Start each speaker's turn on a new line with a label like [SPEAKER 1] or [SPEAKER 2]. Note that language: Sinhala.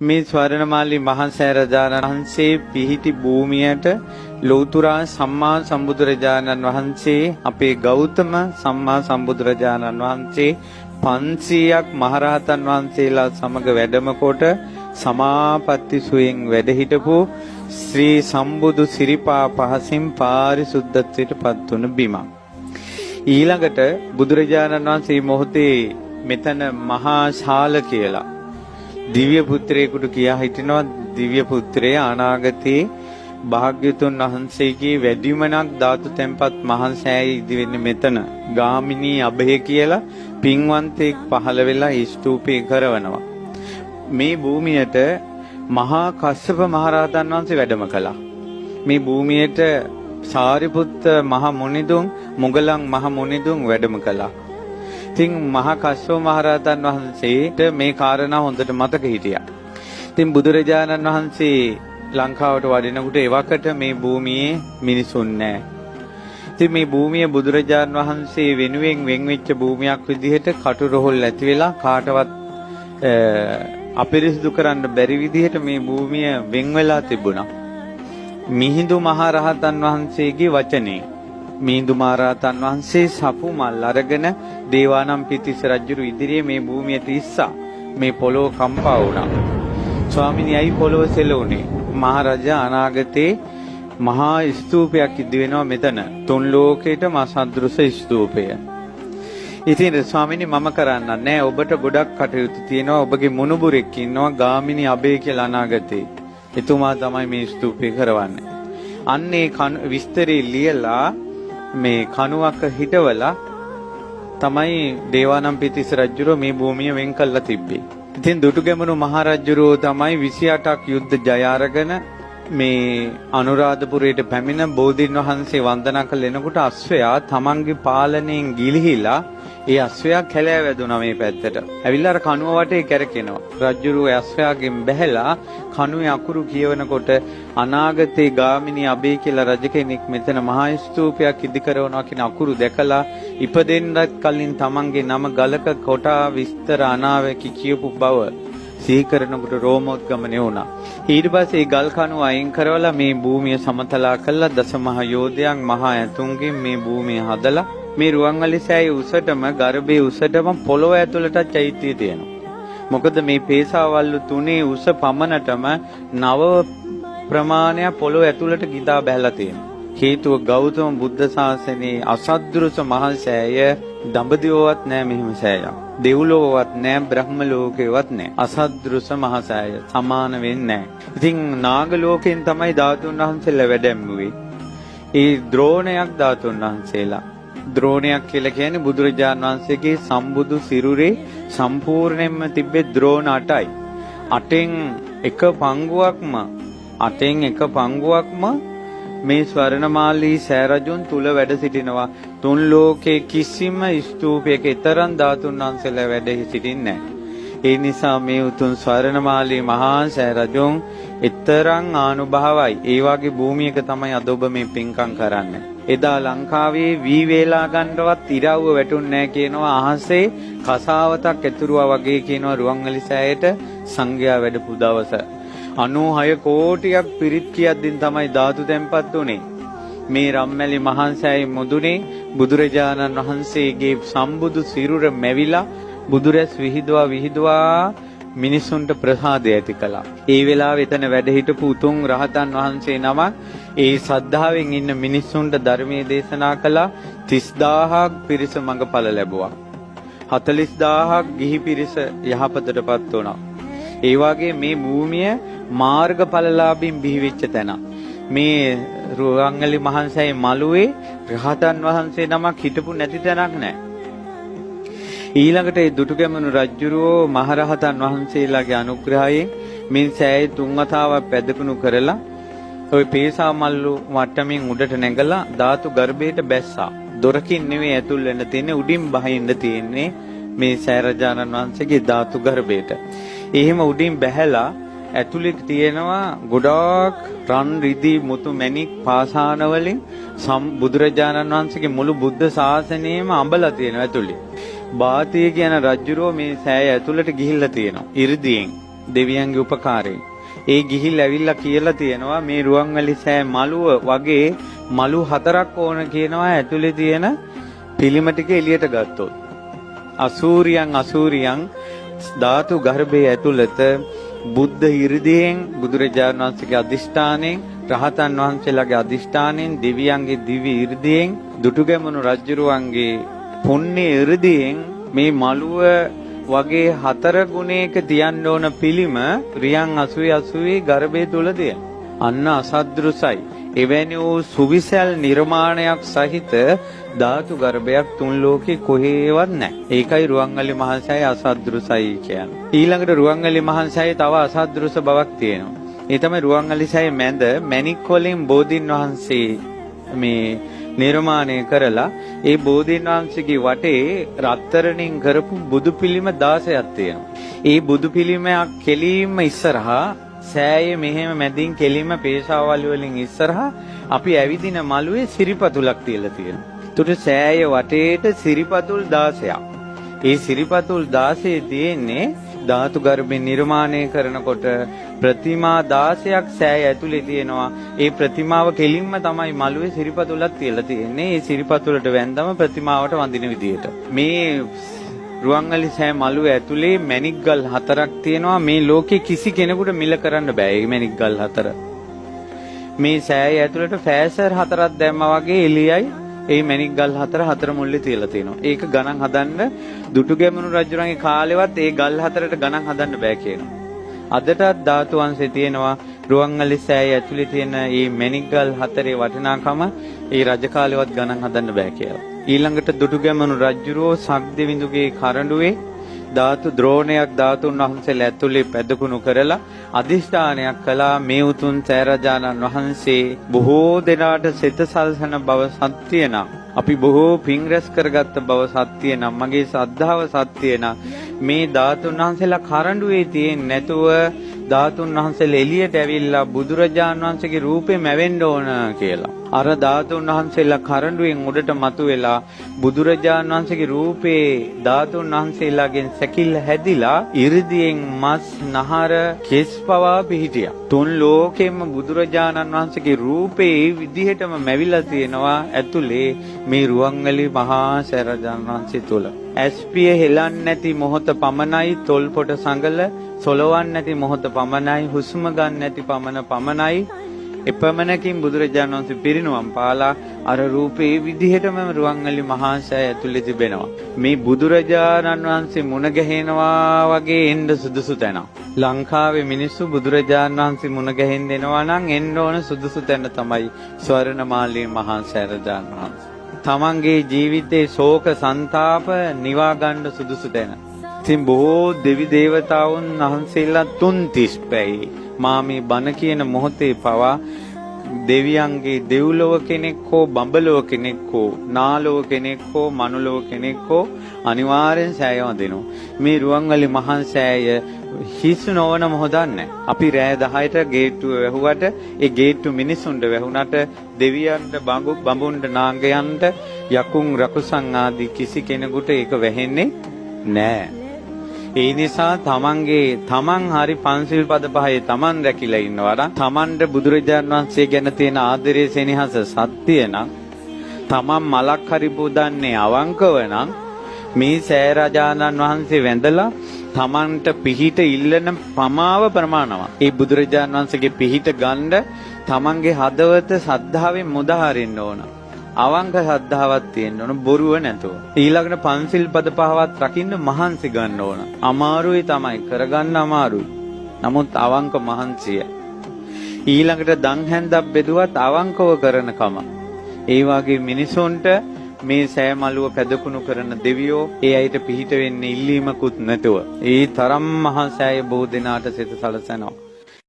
[SPEAKER 1] මේ ස්වර්ණමාලී මහා සෑරජානන් වහන්සේ පිහිටි භූමියට ලෞතුරා සම්මා සම්බුදුරජාණන් වහන්සේ අපේ ගෞතම සම්මා සම්බුදුරජාණන් වහන්සේ 500ක් මහරහතන් වහන්සේලා සමග වැඩම කොට සමාපatti සුවයෙන් වැඩ හිටපු ශ්‍රී සම්බුදු සිරිපා පහසින් පාරිසුද්ධත්වයට පත් වුණ බිමක්. ඊළඟට බුදුරජාණන් වහන්සේ මොහොතේ මෙතන මහා ශාල කියලා දිව්‍ය පුත්‍රයෙකුට කියා හිටිනවා. දිව්‍ය පුත්‍රය අනාගතේ භාග්‍යතුන් වහන්සේගේ වැඩිමනක් ධාතු තැන්පත් මහා සෑය ඉදි වෙන්නේ මෙතන. ගාමිණී අභය කියලා පින්වන්තෙක් පහළ වෙලා ස්තූපේ කරවනවා. මේ භූමියට මහා කස්සප මහරහතන් වහන්සේ වැඩම කළා. මේ භූමියට සාරිපුත්ත මහ මුනිදුන් මුගලන් මහ මුනිදුන් වැඩම කළා. ඉතින් මහා කස්සප මහරහතන් වහන්සේට මේ කාරණා හොඳට මතක හිටියා. ඉතින් බුදුරජාණන් වහන්සේ ලංකාවට වඩිනකොට එවකට මේ භූමියේ මිනිසුන් නැහැ. ඉතින් මේ භූමිය බුදුරජාණන් වහන්සේ වෙනුවෙන් වෙන් වෙච්ච භූමියක් විදිහට කටුරොහොල් ඇති වෙලා කාටවත් අපිරිසිදු කරන්න බැරි විදිහට මේ භූමිය වෙන් වෙලා තිබුණා. මිහිඳු මහරහතන් වහන්සේගේ වචනේ මිහිඳු මහරහතන් වහන්සේ සපු මල් අරගෙන දේවානම්පියතිස්ස රජුරු ඉදිරියේ මේ භූමියට ඉස්සා මේ පොළොව කම්පා වුණා. ස්වාමිනී අයි පොළොව සෙලුනේ. මහරජා අනාගතේ මහා ස්තූපයක් ඉදි වෙනවා මෙතන. තුන් ලෝකේටම අසදෘස ස්තූපය. ඉතින් ස්වාමිනී මම කරන්න නෑ. ඔබට ගොඩක් කටයුතු තියෙනවා. ඔබගේ මුණුබුරෙක් ඉන්නවා ගාමිණී අබේ කියලා අනාගතේ. එතුමා තමයි මේ ස්තූපය කරවන්නේ. අන්නේ විස්තරේ ලියලා මේ කණුවක හිටවලා තමයි දේවානම්පියතිස්ස රජුරෝ මේ භූමිය වෙන් කළා තිබ්බේ. ඉතින් දුටුගැමුණු මහරජුරෝ තමයි 28ක් යුද්ධ ජය අරගෙන මේ අනුරාධපුරයට පැමිණ බෝධීන් වහන්සේ වන්දනා කළ එනකොට අශ්වයා තමන්ගේ පාලනයෙන් ගිලිහිලා ඒ අශ්වයා කැලෑ වැදුනා මේ පැත්තට. ඇවිල්ලා අර කණුව වටේ කැරකෙනවා. රජුරෝ අශ්වයාගෙන් බැහැලා කණුවේ අකුරු කියවනකොට අනාගතේ ගාමිණී අබේ කියලා රජ කෙනෙක් මෙතන මහා ස්තූපයක් ඉදි කරනවා කියන අකුරු දැකලා ඉපදෙන්නත් කලින් තමන්ගේ නම ගලක කොටා විස්තර අනාවැකි කියපු බව සිහි කරනකොට රෝමෝද්ගමනය වුණා. ඊට පස්සේ ගල් කණුව අයින් කරවලා මේ භූමිය සමතලා කළා. දසමහා යෝධයන් මහා ඇතුන්ගෙන් මේ භූමිය හදලා මේ රුවන්වැලි සෑය උසටම ගර්භයේ උසටම පොළොව ඇතුළට චෛත්‍යය තියෙනවා. මොකද මේ පේසාවල්ලු තුනේ උස පමණටම 9 ප්‍රමාණයක් පොළොව ඇතුළට ගිදා බැහැලා තියෙනවා. හේතුව ගෞතම බුද්ධ ශාසනයේ අසද්දෘස මහා සෑය දඹදිවවත් නෑ මෙහිම සෑයක්. දෙව්ලොවවත් නෑ බ්‍රහ්ම ලෝකේවත් නෑ. අසද්දෘස මහා සෑය සමාන වෙන්නේ නෑ. ඉතින් නාග ලෝකෙන් තමයි ධාතුන් වහන්සේලා වැඩැම්මුවේ. ඒ ද්‍රෝණයක් ධාතුන් වහන්සේලා. ද්‍රෝණයක් කියලා කියන්නේ බුදුරජාණන් වහන්සේගේ සම්බුදු සිරුරේ සම්පූර්ණයෙන්ම තිබ්බේ ද්‍රෝණ 8යි. 8න් එක පංගුවක්ම මේ ස්වර්ණමාලී සෑරජුන් තුල වැඩ සිටිනවා. තුන් ලෝකේ කිසිම ස්තූපයක තරම් ධාතුන් වහන්සේලා වැඩ සිටින්නේ නැහැ. ඒ නිසා මේ උතුම් ස්වර්ණමාලී මහා සෑරජුන් තරම් ආනුභාවයි. ඒ වගේ භූමියක තමයි අද ඔබ මේ පින්කම් කරන්නේ. එදා ලංකාවේ වී වේලා ගන්නවත් ඉරව්ව වැටුන්නේ නැහැ කියනවා. අහසේ කසාවතක් ඇතුරුවා වගේ කියනවා රුවන්වැලි සෑයට සංඝයා වැඩපු දවස. 96 කෝටියක් පිරිත් කියද්දින් තමයි ධාතු තැන්පත් උනේ. මේ රම්මැලි මහා සෑය මුදුනේ බුදුරජාණන් වහන්සේගේ සම්බුදු සිරුර මැවිලා බුදුරැස් විහිදුවා මිනිසුන්ට ප්‍රසාදය ඇති කළා. ඒ වෙලාවේ එතන වැඩ හිටපු උතුම් රහතන් වහන්සේ නමක් ඒ සද්ධාවෙන් ඉන්න මිනිසුන්ට ධර්මයේ දේශනා කළා. 30000ක් පිරිස මඟඵල ලැබුවා. 40000ක් ගිහි පිරිස යහපතටපත් වුණා. ඒ වගේ මේ භූමිය මාර්ගඵලලාභින් බිහිවෙච්ච තැන. මේ රුවන්වැලි මහා සෑය මළුවේ රහතන් වහන්සේ නමක් හිටපු නැති තැනක් නැහැ. ඊළඟට ඒ දුටුගැමුණු රජුරෝ මහරහතන් වහන්සේලාගේ අනුග්‍රහයෙන් මේ සෑය 3 වතාවක් පැදකුණු කරලා ඔය පේසා මල්ලු වට්ටමින් උඩට නැගලා ධාතු ගර්භයට බැස්සා. දොරකින් නෙවෙයි ඇතුල් වෙන්න තියෙන්නේ, උඩින් බහින්න තියෙන්නේ මේ සෑරජානන් වහන්සේගේ ධාතු ගර්භයට. එහෙම උඩින් බැහැලා ඇතුලේ තියෙනවා ගොඩාක් රන් රිදී මුතු මැණික් පාසාන වලින් බුදුරජාණන් වහන්සේගේ මුළු බුද්ධ ශාසනයම අඹලා තියෙනවා ඇතුලේ. බාතිය කියන රජුරෝ මේ සෑය ඇතුළට ගිහිල්ලා තියෙනවා ඉර්ධියෙන්. දෙවියන්ගේ උපකාරයෙන්. ඒ ගිහිල්ලා ඇවිල්ලා කියලා තියෙනවා මේ රුවන්වැලි සෑ මළුව වගේ මළු 4ක් ඕන කියනවා ඇතුලේ තියෙන පිළිම ටික එළියට ගත්තොත්. අසූරියන් ධාතු ගර්භයේ ඇතුළත බුද්ධ 이르දීන් බුදුරජාණන් වහන්සේගේ අදිෂ්ඨානයෙන් රහතන් වහන්සේලාගේ අදිෂ්ඨානයෙන් දෙවියන්ගේ දිව්‍ය 이르දීන් දුටුගැමුණු රජුරුවන්ගේ පුණ්‍ය 이르දීන් මේ මළුව වගේ 4 ගුණයක තියන්න ඕන පිළිම රියන් 80 ගර්භය තුල තියෙන. අන්න අසද්දෘසයි. එවැනි වූ සුවිසල් නිර්මාණයක් සහිත ධාතු ගර්භයක් තුන් ලෝකේ කොහෙවත් නැහැ. ඒකයි රුවන්වැලි මහසෑය අසද්දෘසයි කියන්නේ. ඊළඟට රුවන්වැලි මහසෑයේ තව අසද්දෘස බවක් තියෙනවා. ඒ තමයි රුවන්වැලි සෑයේ මැද මැණික් වලින් බෝධීන් වහන්සේ මේ නිර්මාණය කරලා ඒ බෝධීන් වහන්සේගේ වටේ රත්තරණින් කරපු බුදු පිළිම 16ක් තියෙනවා. ඒ බුදු පිළිමයක් කෙලින්ම ඉස්සරහා සෑයේ මෙහෙම මැදින් කෙලින්ම පේශාවල් වලින් ඉස්සරහා අපි ඇවිදින මළුවේ සිරිපතුලක් තියලා තියෙනවා. ඒතර සෑයේ වටේට සිරිපතුල් 16ක්. ඒ සිරිපතුල් 16 තියෙන්නේ ධාතු ගර්භේ නිර්මාණය කරනකොට ප්‍රතිමා 16ක් සෑය ඇතුලේ තියෙනවා. ඒ ප්‍රතිමාව කෙලින්ම තමයි මළුවේ සිරිපතුලක් තියලා තියෙන්නේ. ඒ සිරිපතුලට වැන්දම ප්‍රතිමාවට වඳින විදියට. මේ රුවන්වැලි සෑ මළුව ඇතුලේ මැණික් ගල් 4ක් තියෙනවා. මේ ලෝකේ කිසි කෙනෙකුට මිල කරන්න බෑ මේ මැණික් ගල් 4. මේ සෑය ඇතුලට ෆෑසර් 4ක් දැම්මා වගේ එළියයි ඒ මැණික් ගල් 4 මුල්ලේ තියලා තියෙනවා. ඒක ගණන් හදන්න දුටුගැමුණු රජුරන්ගේ කාලෙවත් ඒ ගල් 4ට ගණන් හදන්න බෑ කියනවා. අදටත් ධාතු වංශේ තියෙනවා රුවන්වැලි සෑය ඇතුලේ තියෙන මේ මැණික් ගල් 4 වටිනාකම ඒ රජ කාලෙවත් ගණන් හදන්න බෑ කියලා. ඊළඟට දුටුගැමුණු රජුරෝ සක්දෙවිඳුගේ කරඬුවේ ධාතු ද්‍රෝණයක් ධාතුන් වහන්සේලා ඇතුලේ පැදකුණු කරලා අදිෂ්ඨානයක් කළා මේ උතුම් සෑරජානන් වහන්සේ බොහෝ දෙනාට සිත සල්සන බව සත්‍ය නම් අපි බොහෝ පින් රැස් කරගත්ත බව සත්‍ය නම් මගේ ශ්‍රද්ධාව සත්‍ය නම් මේ ධාතුන් වහන්සේලා කරඬුවේ තියෙන්නේ නැතුව ධාතුන් වහන්සේලා එළියට ඇවිල්ලා බුදුරජාණන් වහන්සේගේ රූපේ මැවෙන්න ඕන කියලා. අර ධාතුන් වහන්සේලා කරඬුවෙන් උඩට මතුවෙලා බුදුරජාණන් වහන්සේගේ රූපේ ධාතුන් වහන්සේලාගෙන් සැකිල්ල හැදිලා 이르දියෙන් මස් නහර කෙස් පවා පිහිටියා. තුන් ලෝකෙම බුදුරජාණන් වහන්සේගේ රූපේ ඒ විදිහටම මැවිලා තියෙනවා ඇතුලේ මේ රුවන්වැලි මහා සෑරජාණන් වහන්සේ තුල. ඇස්පිය හෙලන්නේ නැති මොහොත පමණයි තොල් පොට සංගල සොලවන්නේ නැති මොහොත පමණයි හුස්ම ගන්න නැති පමණයි එපමණකින් බුදුරජාණන් වහන්සේ පිරිනුවම් පාලා අර රූපේ විදිහටම රුවන්වැලි මහා සෑය ඇතුලේ තිබෙනවා. මේ බුදුරජාණන් වහන්සේ මුණ ගැහෙනවා වගේ එන්න සුදුසු තැන. ලංකාවේ මිනිස්සු බුදුරජාණන් වහන්සේ මුණ ගැහෙන්න එනවා නම් එන්න ඕන සුදුසු තැන තමයි ස්වර්ණමාලී මහා සෑරජාණන් වහන්සේ. තමන්ගේ ජීවිතේ ශෝක සංතාප නිවා ගන්න සුදුසු තැන. ඉතින් බොහෝ දෙවි දේවතාවුන් වහන්සේලා 330 පැයි මා මේ බණ කියන මොහොතේ පවා දෙවියන්ගේ දෙව්ලොව කෙනෙක් හෝ බඹලොව කෙනෙක් හෝ නාලොව කෙනෙක් හෝ මනුලොව කෙනෙක් හෝ අනිවාර්යෙන් සෑය වදිනවා. මේ රුවන්වැලි මහා සෑය හිස් නොවන මොහොතක් නැහැ. අපි රෑ 10ට ගේට්ටුව වැහුවට ඒ ගේට්ටු මිනිසුන්ට වැහුණට දෙවියන්ට බඹුන්ට නාගයන්ට යකුන් රකුසන් ආදී කිසි කෙනෙකුට ඒක වැහෙන්නේ නැහැ. ඒ නිසා තමන් හරි පන්සිල් පද පහේ තමන් රැකිලා ඉන්නවා. තමන්ට බුදුරජාණන් වහන්සේ ගැන තියෙන ආදරයේ සෙනෙහස සත්‍ය නම් තමන් මලක් හරි පුදන්නේ අවංකව නම් මේ සෑරජානන් වහන්සේ වැඳලා තමන්ට පිහිට ඉල්ලන පමාව ප්‍රමාණවත්. ඒ බුදුරජාණන් වහන්සේගේ පිහිට ගන්න තමන්ගේ හදවත සද්ධාවෙන් මුදහරින්න ඕන. අවංක ශ්‍රද්ධාවක් තියෙන්න ඕන බොරුව නැතුව. ඊළඟට පන්සිල් පද පහවත් රකින්න මහන්සි ගන්න ඕන. අමාරුයි තමයි කරගන්න අමාරුයි. නමුත් අවංක මහන්සිය. ඊළඟට දන් හැන්දක් බෙදුවත් අවංකව කරනකම. ඒ වගේ මිනිසුන්ට මේ සෑමලුව පැදකුණු කරන දෙවියෝ ඒ අයට පිහිට වෙන්නේ ඉල්ලීමකුත් නැතුව. ඒ තරම් මහා සෑය බොහෝ දෙනාට සිත සලසනවා.